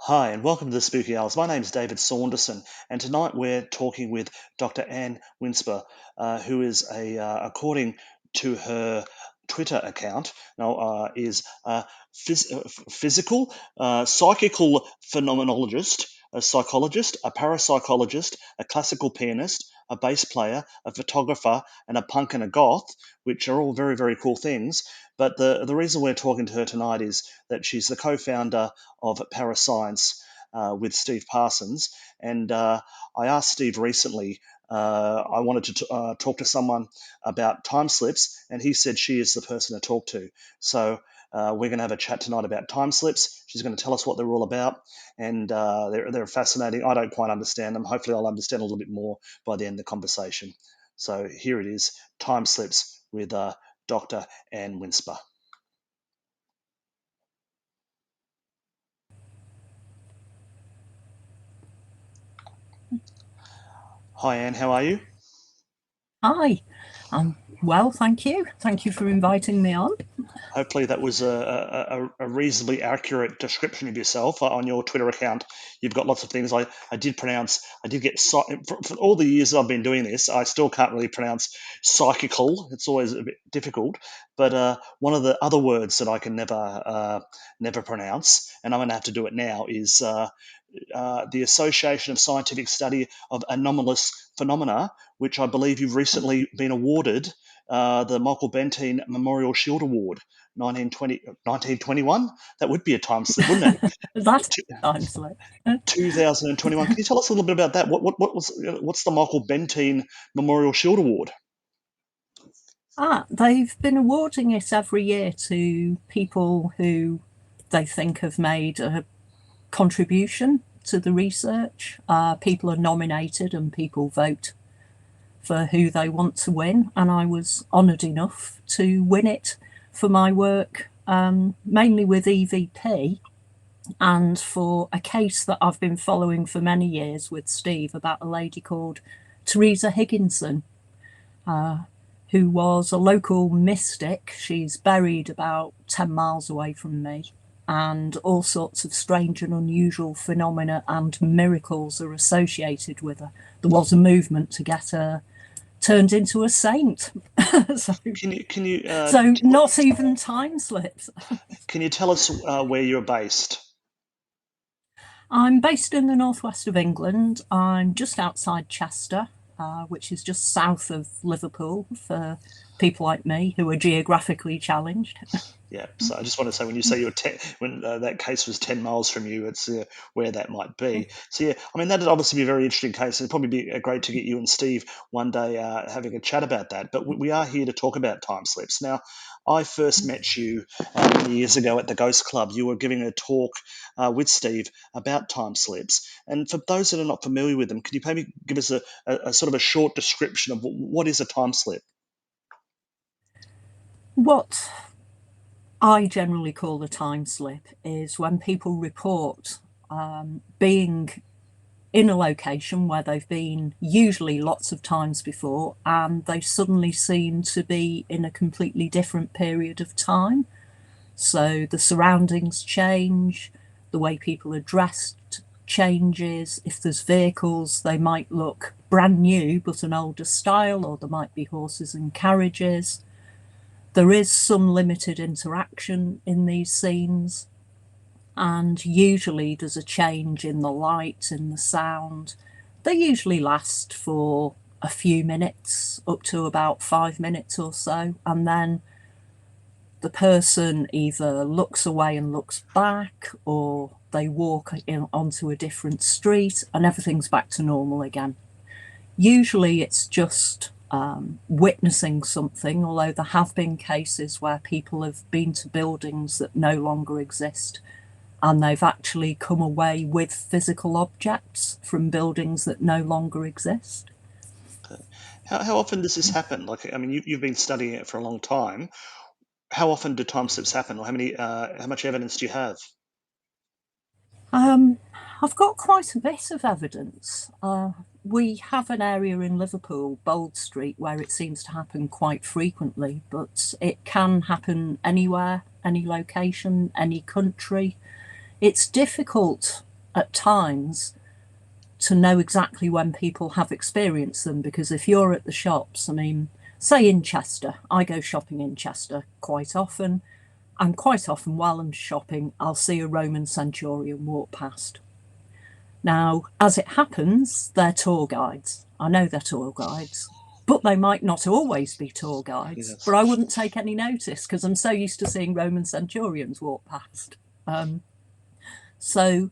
Hi, and welcome to the Spooky Hours. My name is David Saunderson, and tonight we're talking with Dr. Anne Winsper, who is according to her Twitter account, now is a physical, psychical phenomenologist, a psychologist, a parapsychologist, a classical pianist, a bass player, a photographer, and a punk and a goth, which are all very, very cool things. But the reason we're talking to her tonight is that she's the co-founder of Parascience with Steve Parsons. And I asked Steve recently, I wanted to talk to someone about time slips, and he said she is the person to talk to. So we're going to have a chat tonight about time slips. She's going to tell us what they're all about, and they're fascinating. I don't quite understand them. Hopefully, I'll understand a little bit more by the end of the conversation. So here it is, time slips with Dr. Anne Winsper. Hi, Anne. How are you? Hi, well, thank you. Thank you for inviting me on. Hopefully, that was a reasonably accurate description of yourself on your Twitter account. You've got lots of things. I did pronounce, I did get, for all the years I've been doing this, I still can't really pronounce psychical. It's always a bit difficult. But one of the other words that I can never pronounce, and I'm going to have to do it now, is the Association of Scientific Study of Anomalous Phenomena, which I believe you've recently been awarded the Michael Bentine Memorial Shield Award, 1921. That would be a time slip, wouldn't That it? time slip. 2021. Can you tell us a little bit about that? What's the Michael Bentine Memorial Shield Award? They've been awarding it every year to people who they think have made a contribution to the research. People are nominated and people vote for who they want to win. And I was honoured enough to win it for my work, mainly with EVP, and for a case that I've been following for many years with Steve about a lady called Teresa Higginson, who was a local mystic. She's buried about 10 miles away from me, and all sorts of strange and unusual phenomena and miracles are associated with her. There was a movement to get her turned into a saint. so, Can you so not even time slips. can you tell us where you're based? I'm based in the northwest of England. I'm just outside Chester, which is just south of Liverpool for people like me who are geographically challenged. Yeah, so I just want to say when you say when that case was 10 miles from you, it's where that might be. So yeah, I mean that'd obviously be a very interesting case. It'd probably be great to get you and Steve one day having a chat about that. But we are here to talk about time slips. Now, I first met you many years ago at the Ghost Club. You were giving a talk with Steve about time slips. And for those that are not familiar with them, can you maybe give us a sort of a short description of what is a time slip? What I generally call a time slip is when people report being in a location where they've been usually lots of times before, and they suddenly seem to be in a completely different period of time. So the surroundings change, the way people are dressed changes. If there's vehicles, they might look brand new but an older style, or there might be horses and carriages. There is some limited interaction in these scenes, and usually there's a change in the light, in the sound. They usually last for a few minutes, up to about 5 minutes or so, and then the person either looks away and looks back, or they walk onto a different street and everything's back to normal again. Usually it's just witnessing something, although there have been cases where people have been to buildings that no longer exist and they've actually come away with physical objects from buildings that no longer exist. How often does this happen? Like, I mean, you've been studying it for a long time. How often do time slips happen, or how much evidence do you have? Um, I've got quite a bit of evidence. We have an area in Liverpool, Bold Street, where it seems to happen quite frequently, but it can happen anywhere, any location, any country. It's difficult at times to know exactly when people have experienced them, because if you're at the shops, I mean, say in Chester, I go shopping in Chester quite often, and quite often while I'm shopping, I'll see a Roman centurion walk past. Now, as it happens, they're tour guides. I know they're tour guides, but they might not always be tour guides. Yes. But I wouldn't take any notice because I'm so used to seeing Roman centurions walk past. So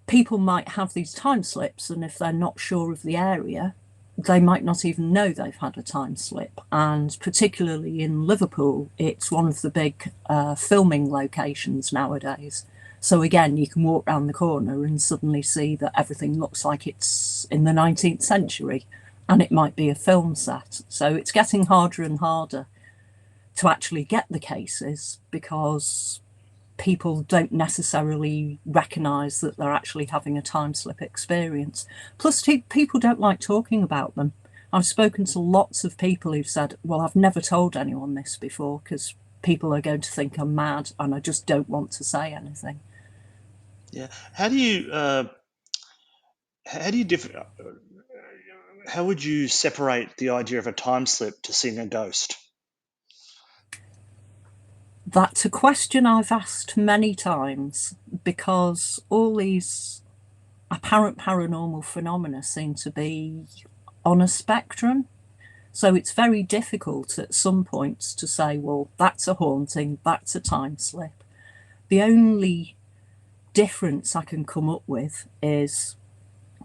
people might have these time slips, and if they're not sure of the area, they might not even know they've had a time slip. And particularly in Liverpool, it's one of the big filming locations nowadays. So again, you can walk round the corner and suddenly see that everything looks like it's in the 19th century, and it might be a film set. So it's getting harder and harder to actually get the cases because people don't necessarily recognise that they're actually having a time slip experience. Plus, people don't like talking about them. I've spoken to lots of people who've said, well, I've never told anyone this before because people are going to think I'm mad and I just don't want to say anything. Yeah. How do you how would you separate the idea of a time slip to seeing a ghost? That's a question I've asked many times because all these apparent paranormal phenomena seem to be on a spectrum. So it's very difficult at some points to say, well, that's a haunting, that's a time slip. The only difference I can come up with is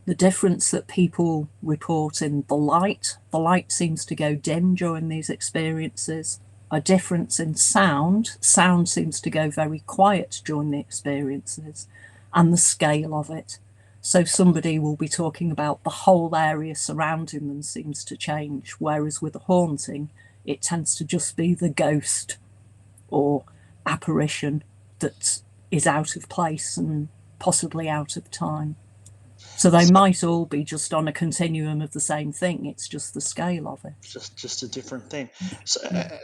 the difference that people report in the light. The light seems to go dim during these experiences. A difference in sound. Sound seems to go very quiet during the experiences, and the scale of it. So somebody will be talking about the whole area surrounding them seems to change, whereas with a haunting, it tends to just be the ghost or apparition that is out of place and possibly out of time. So they So might all be just on a continuum of the same thing. It's just the scale of it. it's just a different thing. So Yeah.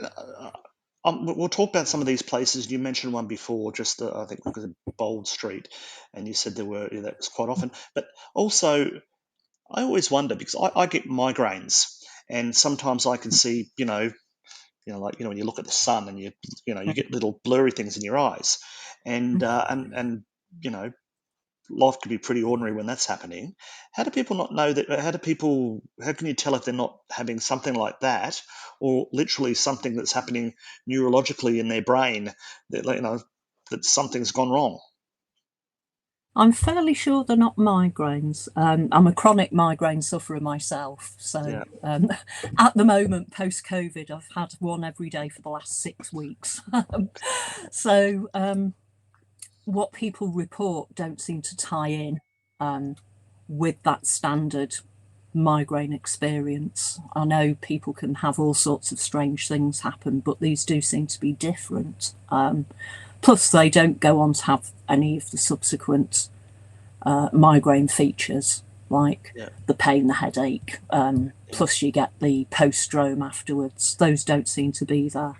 we'll talk about some of these places. You mentioned one before, just I think it was Bold Street, and you said there were that was quite often. But also, I always wonder because I get migraines, and sometimes I can see, like when you look at the sun and you get little blurry things in your eyes, and life can be pretty ordinary when that's happening. How do people not know that? How can you tell if they're not having something like that, or literally something that's happening neurologically in their brain that that something's gone wrong? I'm fairly sure they're not migraines. I'm a chronic migraine sufferer myself. So Yeah. at the moment, post COVID, I've had one every day for the last 6 weeks. So what people report don't seem to tie in with that standard migraine experience. I know people can have all sorts of strange things happen, but these do seem to be different. Plus, they don't go on to have any of the subsequent migraine features like Yeah. the pain, the headache. Yeah. Plus, you get the post-stroke afterwards. Those don't seem to be there.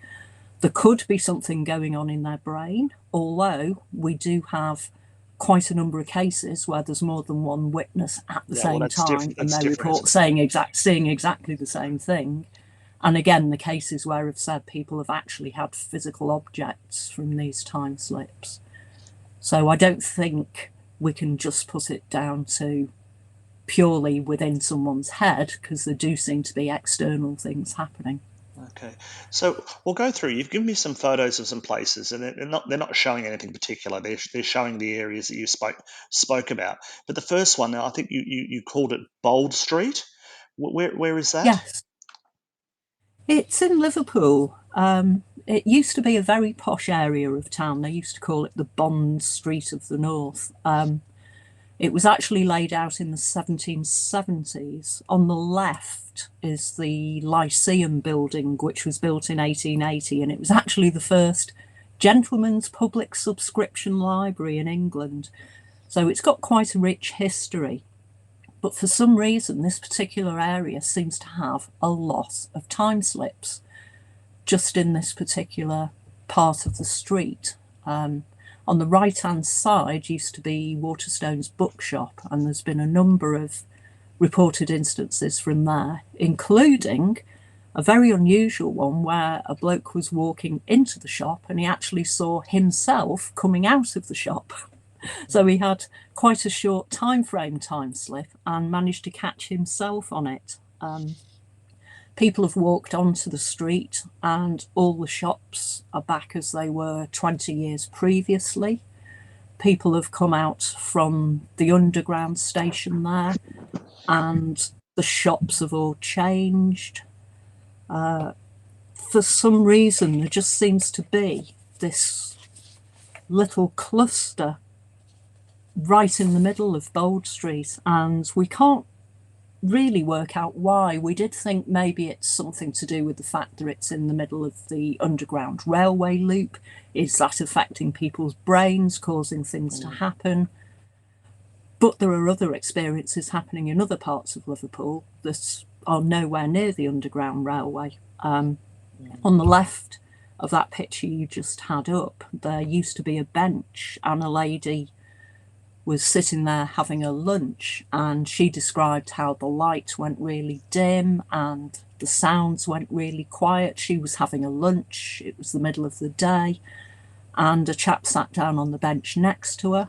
There could be something going on in their brain, although we do have quite a number of cases where there's more than one witness at the Yeah. Well, same that's time different. and That's they different, report isn't it? seeing exactly the same thing. And again, the cases where I've said people have actually had physical objects from these time slips. So I don't think we can just put it down to purely within someone's head because there do seem to be external things happening. Okay, so we'll go through. You've given me some photos of some places, and they're not showing anything particular. They're showing the areas that you spoke about. But the first one, I think you called it Bold Street. Where is that? Yes, it's in Liverpool. It used to be a very posh area of town. They used to call it the Bond Street of the North. It was actually laid out in the 1770s. On the left is the Lyceum building, which was built in 1880, and it was actually the first gentleman's public subscription library in England. So it's got quite a rich history. But for some reason, this particular area seems to have a lot of time slips just in this particular part of the street. On the right-hand side used to be Waterstone's bookshop, and there's been a number of reported instances from there, including a very unusual one where a bloke was walking into the shop and he actually saw himself coming out of the shop. So he had quite a short time slip and managed to catch himself on it. People have walked onto the street and all the shops are back as they were 20 years previously. People have come out from the underground station there and the shops have all changed. For some reason, there just seems to be this little cluster right in the middle of Bold Street, and we can't really work out why. We did think maybe it's something to do with the fact that it's in the middle of the underground railway loop. Is that affecting people's brains, causing things to happen? But there are other experiences happening in other parts of Liverpool that are nowhere near the underground railway. On the left of that picture you just had up, there used to be a bench and a lady was sitting there having a lunch, and she described how the light went really dim and the sounds went really quiet. She was having a lunch, it was the middle of the day, and a chap sat down on the bench next to her.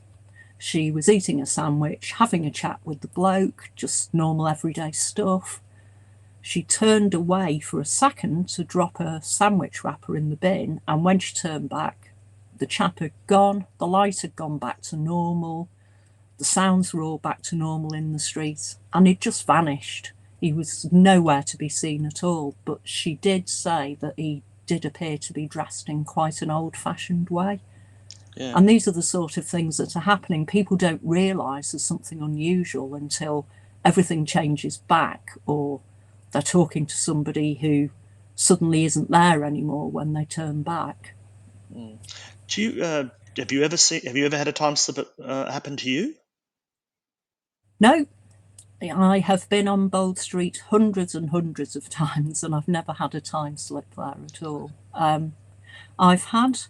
She was eating a sandwich, having a chat with the bloke, just normal everyday stuff. She turned away for a second to drop her sandwich wrapper in the bin, and when she turned back, the chap had gone, the light had gone back to normal, the sounds were all back to normal in the street, and he'd just vanished. He was nowhere to be seen at all, but she did say that he did appear to be dressed in quite an old-fashioned way. Yeah. And these are the sort of things that are happening. People don't realise there's something unusual until everything changes back, or they're talking to somebody who suddenly isn't there anymore when they turn back. Do you have you ever had a time slip happen to you? No, I have been on Bold Street hundreds and hundreds of times, and I've never had a time slip there at all. I've had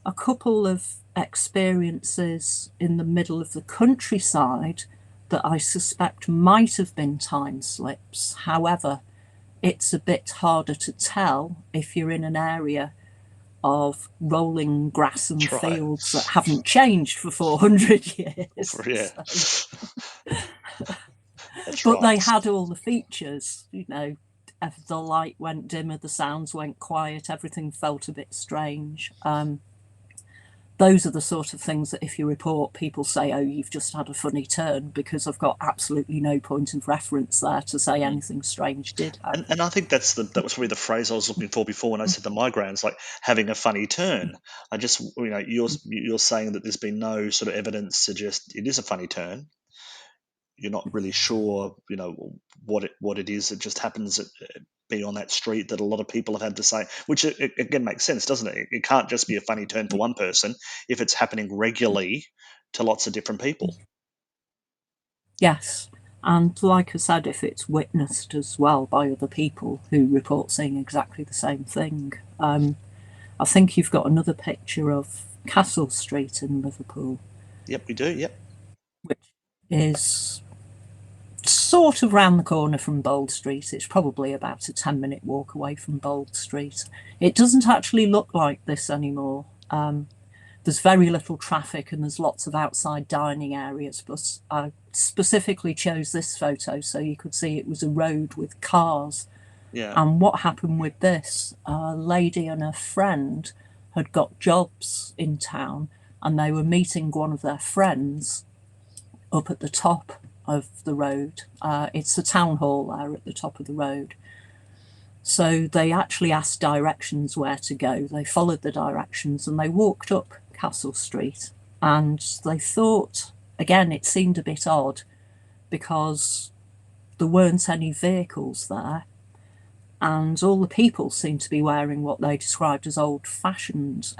a couple of experiences in the middle of the countryside that I suspect might have been time slips. However, it's a bit harder to tell if you're in an area of rolling grass and That's right. fields that haven't changed for 400 years. Yeah. But right. they had all the features, you know, if the light went dimmer, the sounds went quiet, everything felt a bit strange. Those are the sort of things that if you report, people say, oh, you've just had a funny turn, because I've got absolutely no point of reference there to say anything strange did happen. And I think that was probably the phrase I was looking for before when I said the migraines, like having a funny turn. I just, you're saying that there's been no sort of evidence to suggest it is a funny turn. You're not really sure, what it is. It just happens to be on that street that a lot of people have had to say, which again makes sense, doesn't it? It can't just be a funny turn for one person if it's happening regularly to lots of different people. Yes. And like I said, if it's witnessed as well by other people who report seeing exactly the same thing. I think you've got another picture of Castle Street in Liverpool. Yep, we do, yep. Which is sort of round the corner from Bold Street. It's probably about a 10-minute walk away from Bold Street. It doesn't actually look like this anymore. There's very little traffic and there's lots of outside dining areas, but I specifically chose this photo so you could see it was a road with cars. Yeah. And what happened with this, a lady and her friend had got jobs in town and they were meeting one of their friends up at the top of the road. It's the town hall there at the top of the road. So they actually asked directions where to go. They followed the directions and they walked up Castle Street, and they thought, again, it seemed a bit odd because there weren't any vehicles there and all the people seemed to be wearing what they described as old-fashioned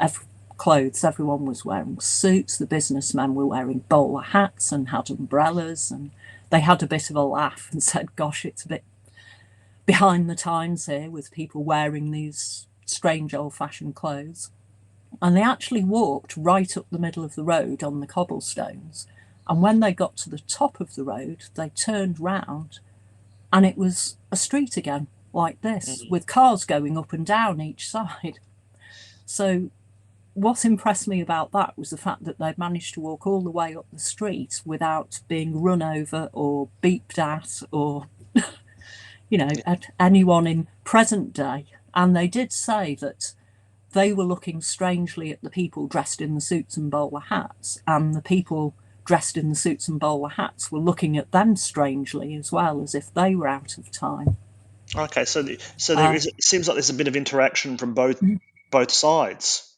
clothes. Everyone was wearing suits. The businessmen were wearing bowler hats and had umbrellas, and they had a bit of a laugh and said, gosh, it's a bit behind the times here with people wearing these strange old-fashioned clothes. And they actually walked right up the middle of the road on the cobblestones. And when they got to the top of the road, they turned round and it was a street again, like this, Mm. with cars going up and down each side. So, what impressed me about that was the fact that they'd managed to walk all the way up the street without being run over or beeped at or, Yeah. at anyone in present day. And they did say that they were looking strangely at the people dressed in the suits and bowler hats, and the people dressed in the suits and bowler hats were looking at them strangely as well, as if they were out of time. Okay, so there Uh, is. It seems like there's a bit of interaction from both sides.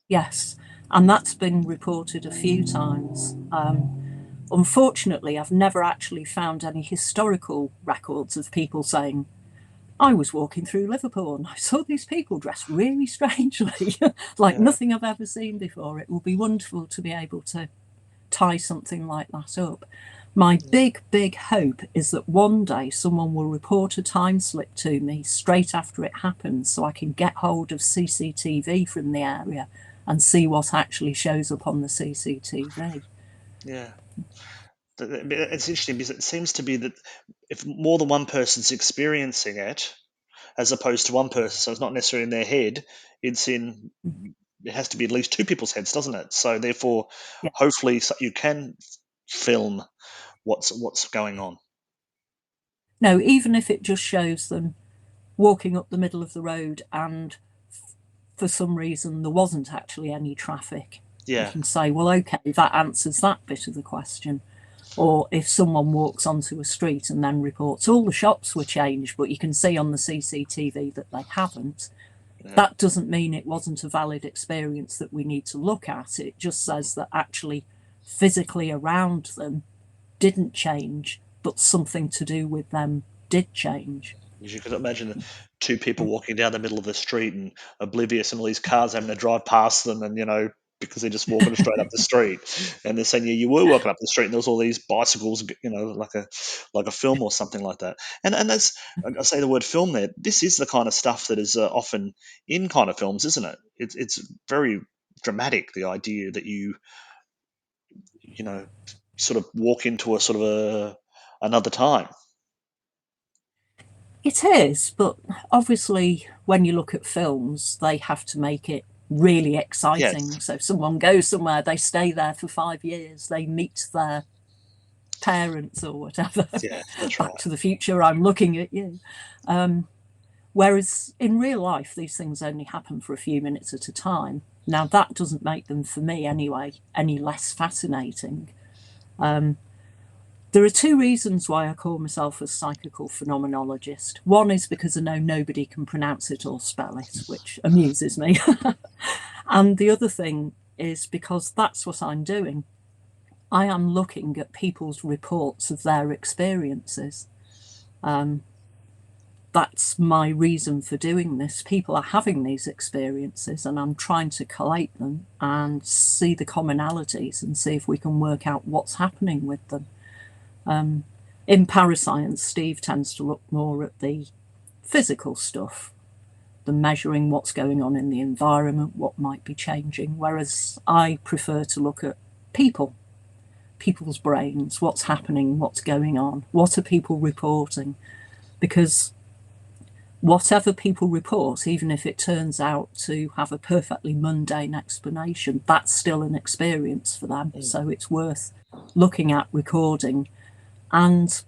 yes, and that's been reported a few times. Unfortunately, I've never actually found any historical records of people saying, I was walking through Liverpool and I saw these people dressed really strangely, like Yeah. nothing I've ever seen before. It will be wonderful to be able to tie something like that up. My big, big hope is that one day someone will report a time slip to me straight after it happens so I can get hold of CCTV from the area and see what actually shows up on the CCTV. Yeah. It's interesting because it seems to be that if more than one person's experiencing it, as opposed to one person, so it's not necessarily in their head, it's in it has to be at least two people's heads, doesn't it? So therefore, Yeah. hopefully, you can film what's going on. No, even if it just shows them walking up the middle of the road and for some reason there wasn't actually any traffic, you Yeah. can say, well, okay, that answers that bit of the question. Or if someone walks onto a street and then reports all the shops were changed, but you can see on the CCTV that they haven't, Yeah. that doesn't mean it wasn't a valid experience that we need to look at. It just says that actually physically around them didn't change, but something to do with them did change. You could imagine two people walking down the middle of the street and oblivious, and all these cars having to drive past them, and because they're just walking straight up the street, and they're saying, "Yeah, you were walking up the street, and there was all these bicycles, like a film or something like that." And that's I say the word film there. This is the kind of stuff that is often in kind of films, isn't it? It's very dramatic. The idea that you know sort of walk into a sort of another time. It is, but obviously, when you look at films, they have to make it really Yes, exciting. So, if someone goes somewhere, they stay there for 5 years, they meet their parents or whatever. yeah, that's Back right. to the Future, I'm looking at you. Whereas in real life, these things only happen for a few minutes at a time. Now, that doesn't make them, for me anyway, any less fascinating. There are two reasons why I call myself a psychical phenomenologist. One is because I know nobody can pronounce it or spell it, which amuses me. And the other thing is because that's what I'm doing. I am looking at people's reports of their experiences. That's my reason for doing this. People are having these experiences, and I'm trying to collate them and see the commonalities and see if we can work out what's happening with them. In parascience, Steve tends to look more at the physical stuff, the measuring what's going on in the environment, what might be changing, whereas I prefer to look at people, people's brains, what's happening, what's going on, what are people reporting, because whatever people report, even if it turns out to have a perfectly mundane explanation, that's still an experience for them. Mm. So it's worth looking at, recording, and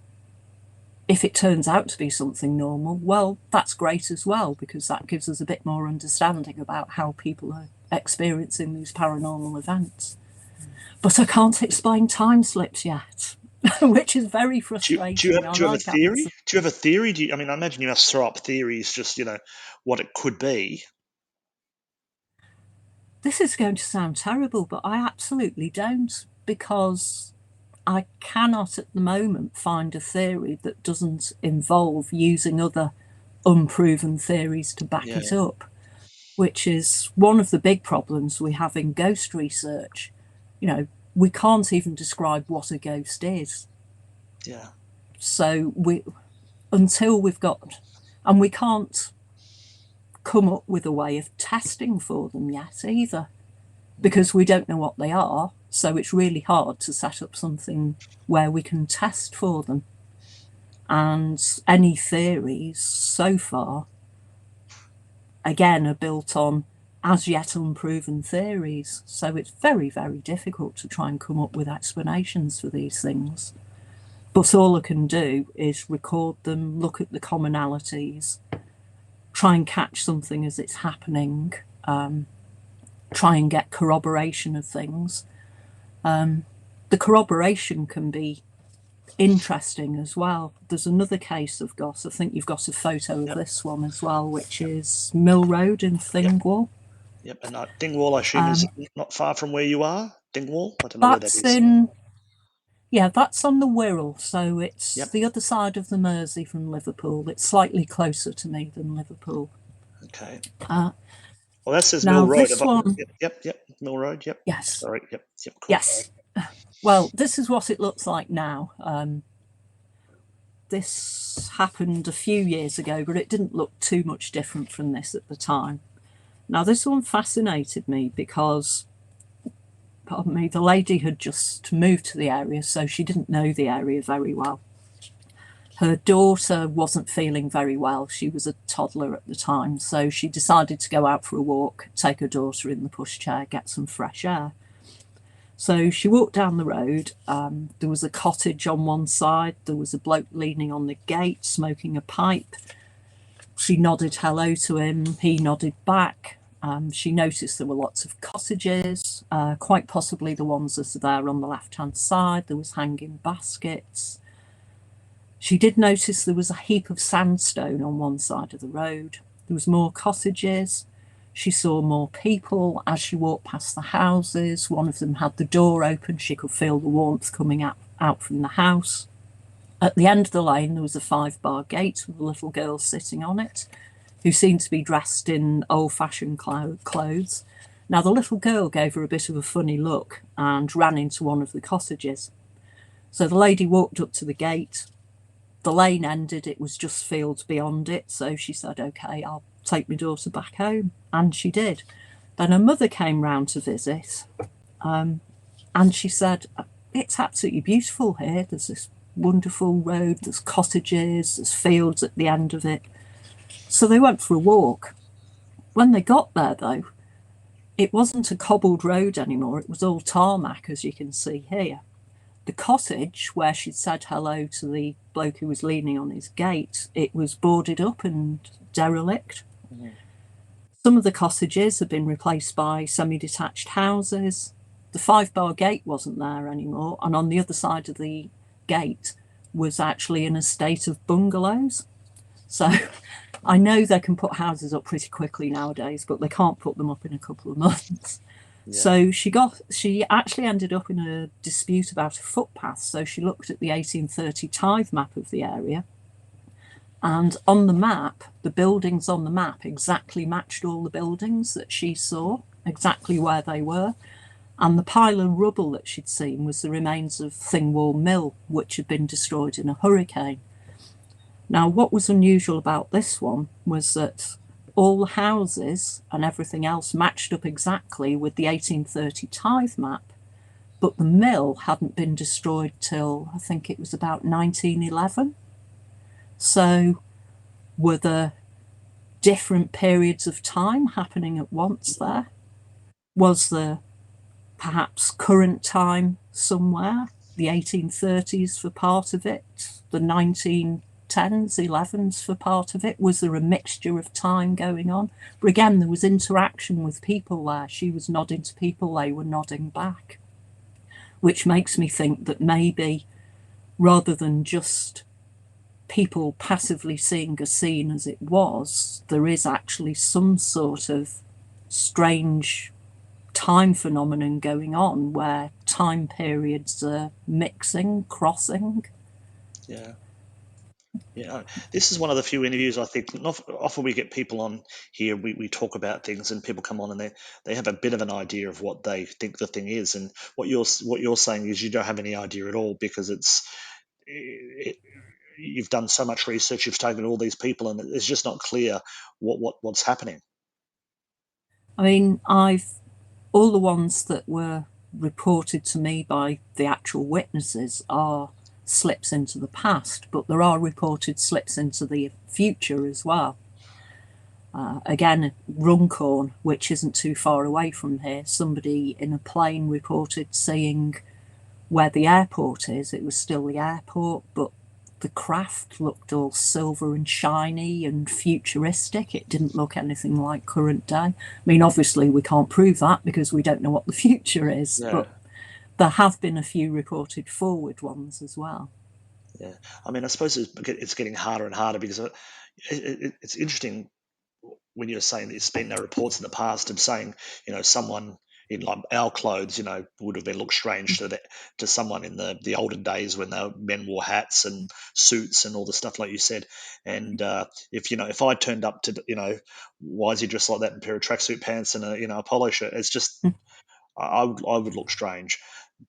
if it turns out to be something normal, well, that's great as well, because that gives us a bit more understanding about how people are experiencing these paranormal events. But I can't explain time slips yet, which is very frustrating. I Do you have a like theory? answers. Do you have a theory? I mean, I imagine you must throw up theories, just what it could be. This is going to sound terrible, but I absolutely don't, because I cannot at the moment find a theory that doesn't involve using other unproven theories to back Yeah, it up, which is one of the big problems we have in ghost research. You know, we can't even describe what a ghost is. yeah, So until we've got, and we can't come up with a way of testing for them yet either, because we don't know what they are. So it's really hard to set up something where we can test for them. And any theories so far, again, are built on as yet unproven theories. So it's very, very difficult to try and come up with explanations for these things. But all I can do is record them, look at the commonalities, try and catch something as it's happening, try and get corroboration of things. The corroboration can be interesting as well. There's another case I've got. I think you've got a photo of this one as well, which is Mill Road in Thingwall. Yep, and Dingwall, I assume, is not far from where you are. Dingwall, I don't know where that That's is. that's on the Wirral, so it's the other side of the Mersey from Liverpool. It's slightly closer to me than Liverpool. Okay. Well, that says Now Mill Road. this one, Yep, Mill Road. Yep. yes, Sorry. Yep. Cool. yes. Well, this is what it looks like now. This happened a few years ago, but it didn't look too much different from this at the time. Now, this one fascinated me because, pardon me, the lady had just moved to the area, so she didn't know the area very well. Her daughter wasn't feeling very well. She was a toddler at the time, so she decided to go out for a walk, take her daughter in the pushchair, get some fresh air. So she walked down the road. There was a cottage on one side. There was a bloke leaning on the gate, smoking a pipe. She nodded hello to him. He nodded back. She noticed there were lots of cottages, quite possibly the ones that are there on the left-hand side. There was hanging baskets. She did notice there was a heap of sandstone on one side of the road. There was more cottages. She saw more people as she walked past the houses. One of them had the door open. She could feel the warmth coming out from the house. At the end of the lane, there was a 5-bar gate with a little girl sitting on it, who seemed to be dressed in old-fashioned clothes. Now, the little girl gave her a bit of a funny look and ran into one of the cottages. So the lady walked up to the gate. The lane ended. It was just fields beyond it. So she said, OK, I'll take my daughter back home. And she did. Then her mother came round to visit. And she said, it's absolutely beautiful here. There's this wonderful road. There's cottages. There's fields at the end of it. So they went for a walk. When they got there, though, it wasn't a cobbled road anymore. It was all tarmac, as you can see here. The cottage where she'd said hello to the bloke who was leaning on his gate, it was boarded up and derelict. Mm-hmm. Some of the cottages had been replaced by semi-detached houses. The 5-bar gate wasn't there anymore, and on the other side of the gate was actually an estate of bungalows. So I know they can put houses up pretty quickly nowadays, but they can't put them up in a couple of months. Yeah. So she actually ended up in a dispute about a footpath. So she looked at the 1830 tithe map of the area. And on the map, the buildings on the map exactly matched all the buildings that she saw, exactly where they were. And the pile of rubble that she'd seen was the remains of Thingwall Mill, which had been destroyed in a hurricane. Now, what was unusual about this one was that all the houses and everything else matched up exactly with the 1830 tithe map, but the mill hadn't been destroyed till, I think it was about 1911. So were there different periods of time happening at once there? Was there perhaps current time somewhere, the 1830s for part of it, the 1910s, 11s for part of it? Was there a mixture of time going on? But again, there was interaction with people there. She was nodding to people, they were nodding back, which makes me think that maybe rather than just people passively seeing a scene as it was, there is actually some sort of strange time phenomenon going on where time periods are mixing, crossing. Yeah. This is one of the few interviews I think. Often we get people on here, we talk about things, and people come on and they have a bit of an idea of what they think the thing is. And what you're saying is you don't have any idea at all, because you've done so much research, you've taken all these people, and it's just not clear what's happening. I mean, all the ones that were reported to me by the actual witnesses are slips into the past, but there are reported slips into the future as well. Again, Runcorn, which isn't too far away from here, somebody in a plane reported seeing where the airport is. It was still the airport, but the craft looked all silver and shiny and futuristic. It didn't look anything like current day. I mean, obviously, we can't prove that because we don't know what the future is, Yeah. but there have been a few reported forward ones as well. Yeah, I mean, I suppose it's getting harder and harder because it's interesting when you're saying there's been no reports in the past of saying, someone in like our clothes, would have been looked strange to someone in the olden days when men wore hats and suits and all the stuff like you said. And if I turned up to, why is he dressed like that in a pair of tracksuit pants and a polo shirt? It's just I would look strange,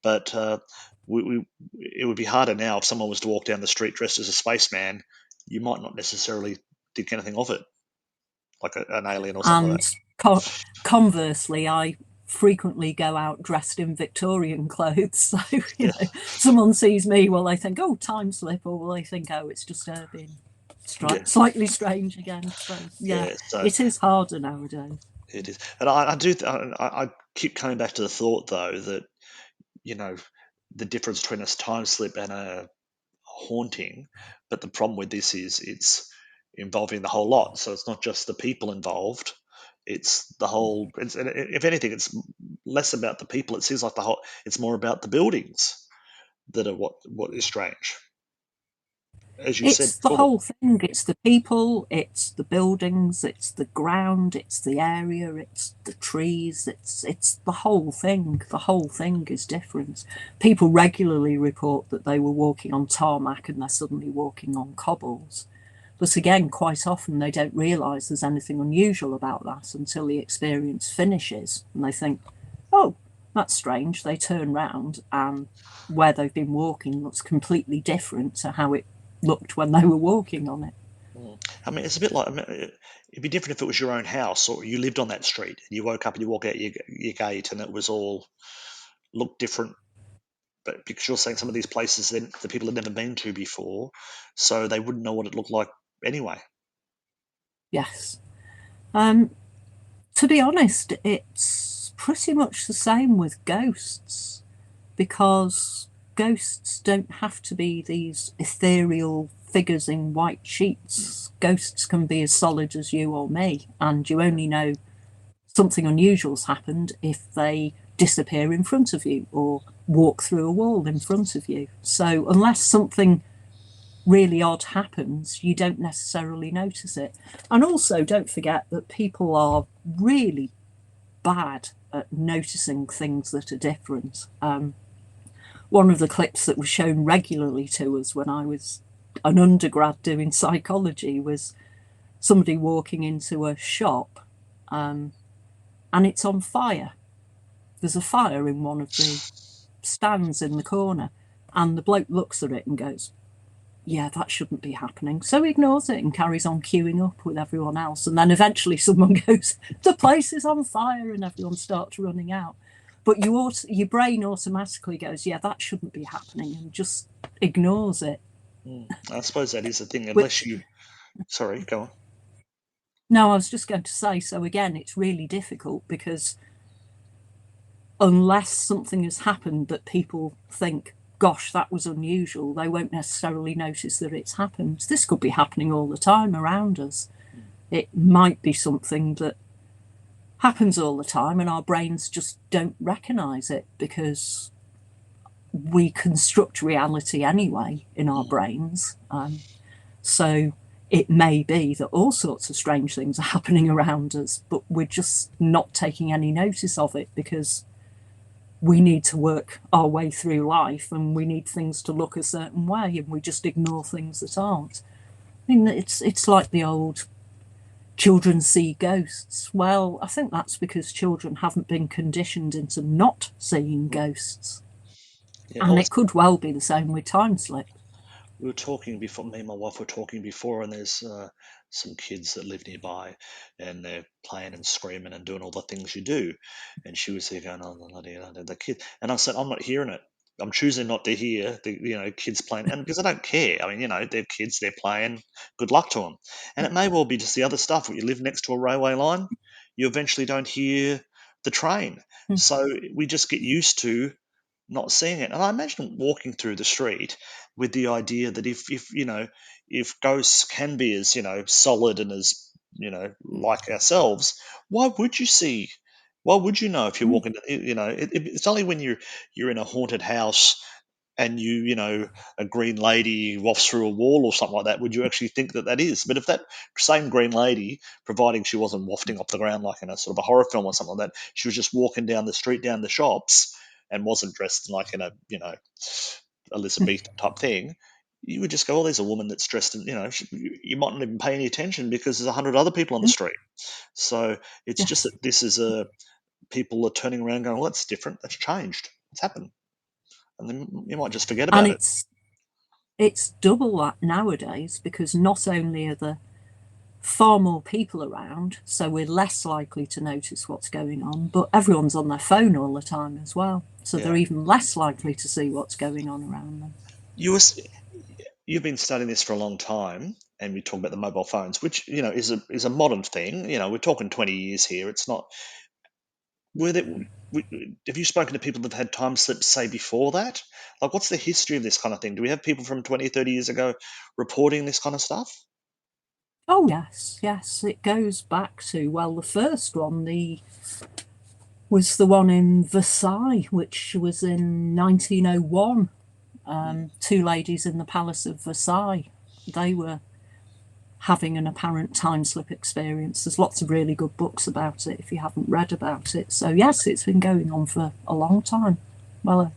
but it would be harder now if someone was to walk down the street dressed as a spaceman. You might not necessarily think anything of it, like an alien or something like And conversely, I frequently go out dressed in Victorian clothes. So, that. Yeah, someone sees me, will they think, oh, time slip, or will they think, oh, it's just her being yeah, slightly strange again? So, yeah, yeah. So it is harder nowadays. it is, and I do. I keep coming back to the thought though that you know the difference between a time slip and a haunting, but the problem with this is it's involving the whole lot. So it's not just the people involved; it's the whole. And if anything, it's less about the people. It seems like the whole. It's more about the buildings that are what is strange, as you said It's the before. whole thing. It's the people, it's the buildings, it's the ground, it's the area, it's the trees, it's the whole thing. The whole thing is different. People regularly report that they were walking on tarmac and they're suddenly walking on cobbles. But again, quite often they don't realise there's anything unusual about that until the experience finishes and they think, oh, that's strange. They turn round and where they've been walking looks completely different to how it looked when they were walking on it. I mean, it's a bit like. I mean, it'd be different if it was your own house or you lived on that street and you woke up and you walk out your gate and it was all looked different. But because you're saying some of these places then the people had never been to before, so they wouldn't know what it looked like anyway. Yes. To be honest, it's pretty much the same with ghosts because ghosts don't have to be these ethereal figures in white sheets. Ghosts can be as solid as you or me, and you only know something unusual's happened if they disappear in front of you or walk through a wall in front of you. So, unless something really odd happens, you don't necessarily notice it. And also, don't forget that people are really bad at noticing things that are different. One of the clips that was shown regularly to us when I was an undergrad doing psychology was somebody walking into a shop and it's on fire. There's a fire in one of the stands in the corner, and the bloke looks at it and goes, yeah, that shouldn't be happening. So he ignores it and carries on queuing up with everyone else. And then eventually someone goes, the place is on fire, and everyone starts running out. But your brain automatically goes, yeah, that shouldn't be happening, and just ignores it. I suppose that is the thing. Unless Which, you, sorry, go on. no, I was just going to say, so again, it's really difficult because unless something has happened that people think, gosh, that was unusual, they won't necessarily notice that it's happened. This could be happening all the time around us. It might be something that happens all the time and our brains just don't recognize it because we construct reality anyway in our brains. So it may be that all sorts of strange things are happening around us, but we're just not taking any notice of it because we need to work our way through life and we need things to look a certain way and we just ignore things that aren't. I mean, it's like the old children see ghosts. Well, I think that's because children haven't been conditioned into not seeing ghosts. Yeah, And it could well be the same with time slip. we were talking before. Me and my wife were talking before, and there's some kids that live nearby, and they're playing and screaming and doing all the things you do. And she was there going, "Oh, the kid," and I said, "I'm not hearing it. I'm choosing not to hear the kids playing, and because I don't care. I mean, they're kids, they're playing. Good luck to them. And it may well be just the other stuff. When you live next to a railway line, you eventually don't hear the train, Mm. so we just get used to not seeing it. And I imagine walking through the street with the idea that if ghosts can be as solid and as like ourselves, why would you see? Why would you know if you're Mm. walking? It's only when you're in a haunted house and a green lady wafts through a wall or something like that, would you actually think that that is? But if that same green lady, providing she wasn't wafting off the ground like in a sort of a horror film or something like that, she was just walking down the street, down the shops, and wasn't dressed like in a Elizabethan type thing, you would just go, "Oh, there's a woman that's dressed in," you might not even pay any attention because there's 100 other people on the Mm. street. So it's just Yes, that this is a people are turning around going, "Well, that's different. That's changed. It's happened," and then you might just forget and about it. it's double that nowadays, because not only are there far more people around, so we're less likely to notice what's going on, but everyone's on their phone all the time as well. So Yeah. they're even less likely to see what's going on around them. You were, you've been studying this for a long time, and we talk about the mobile phones, which is a modern thing. We're talking 20 years here. It's not. Were there, have you spoken to people that have had time slips, say, before that? Like, what's the history of this kind of thing? Do we have people from 20, 30 years ago reporting this kind of stuff? Oh yes, yes, it goes back to, well, the first one, the was the one in Versailles, which was in 1901. Two ladies in the Palace of Versailles. They were having an apparent time slip experience. There's lots of really good books about it if you haven't read about it. So yes, it's been going on for a long time. Well,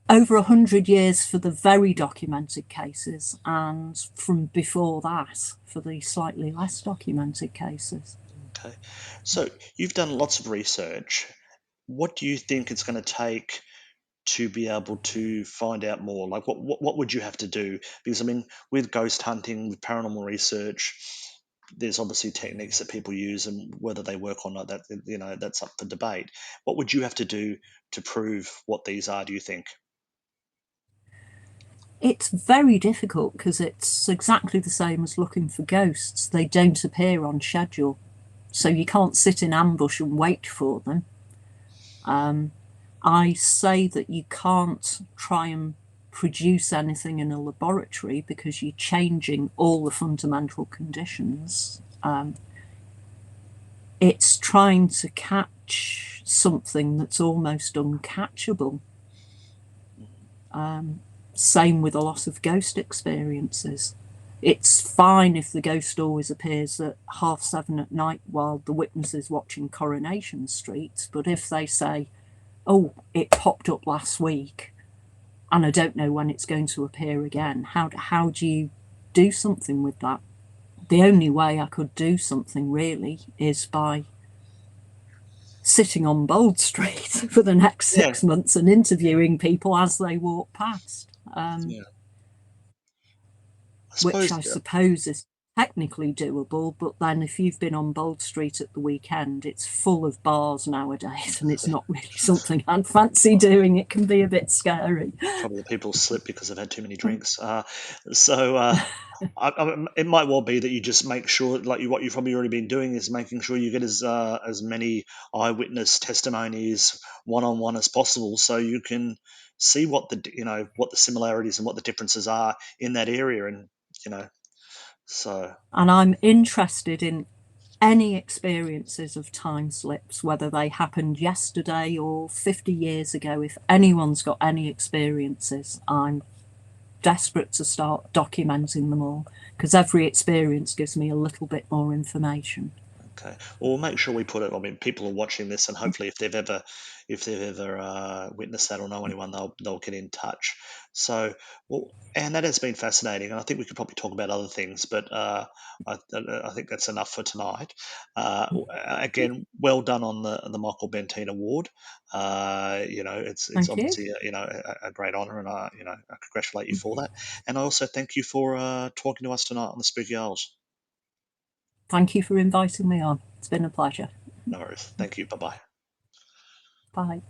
over 100 years for the very documented cases, and from before that for the slightly less documented cases. Okay. So you've done lots of research. What do you think it's going to take to be able to find out more? Like, what would you have to do? Because, I mean, with ghost hunting, with paranormal research, there's obviously techniques that people use, and whether they work or not, that's up for debate. What would you have to do to prove what these are, do you think? It's very difficult because it's exactly the same as looking for ghosts. They don't appear on schedule, so you can't sit in ambush and wait for them. I say that you can't try and produce anything in a laboratory because you're changing all the fundamental conditions. It's trying to catch something that's almost uncatchable. Same with a lot of ghost experiences. It's fine if the ghost always appears at 7:30 at night while the witness is watching Coronation Street, but if they say, "Oh, it popped up last week and I don't know when it's going to appear again," how do you do something with that? The only way I could do something really is by sitting on Bold Street for the next Yeah, 6 months and interviewing people as they walk past, yeah. I which suppose. I suppose is technically doable. But then if you've been on Bold Street at the weekend, it's full of bars nowadays, and it's not really something I'd fancy doing. It can be a bit scary. Probably the people slip because they've had too many drinks. So it might well be that you just make sure, like what you've probably already been doing, is making sure you get as many eyewitness testimonies one on one as possible, so you can see what the similarities and what the differences are in that area, and you know, so And I'm interested in any experiences of time slips, whether they happened yesterday or 50 years ago. If anyone's got any experiences, I'm desperate to start documenting them all because every experience gives me a little bit more information. Okay. Well, we'll make sure we put it. I mean, people are watching this, and hopefully, if they've ever witnessed that or know anyone, they'll get in touch. So, well, and that has been fascinating, and I think we could probably talk about other things, but I think that's enough for tonight. Again, well done on the Michael Benteen Award. It's Thank you. obviously a great honour, and I congratulate you for that. And I also thank you for talking to us tonight on the Spooky Isles. Thank you for inviting me on. It's been a pleasure. No worries. Thank you. Bye bye. Bye.